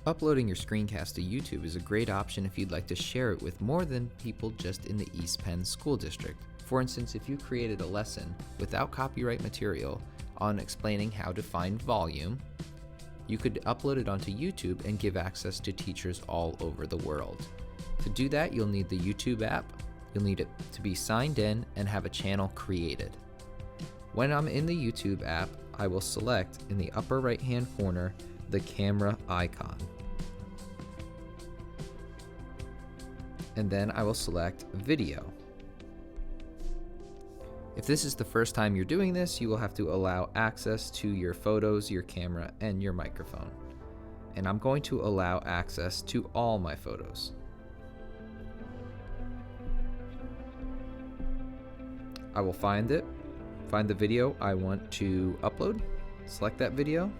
Uploading your screencast to YouTube is a great option if you'd like to share it with more than people just in the East Penn School District. For instance, if you created a lesson without copyright material on explaining how to find volume, you could upload it onto YouTube and give access to teachers all over the world. To do that, you'll need the YouTube app, you'll need it to be signed in and have a channel created. When I'm in the YouTube app, I will select in the upper right-hand corner the camera icon. And then I will select video. If this is the first time you're doing this, you will have to allow access to your photos, your camera, and your microphone. And I'm going to allow access to all my photos. I will find the video I want to upload, select that video.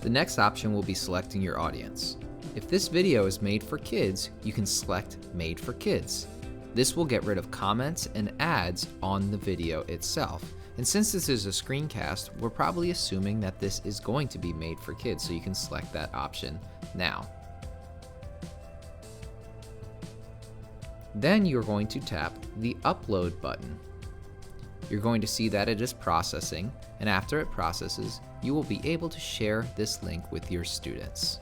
The next option will be selecting your audience. If this video is made for kids, you can select Made for Kids. This will get rid of comments and ads on the video itself. And since this is a screencast, we're probably assuming that this is going to be made for kids, so you can select that option now. Then you're going to tap the Upload button. You're going to see that it is processing, and after it processes, you will be able to share this link with your students.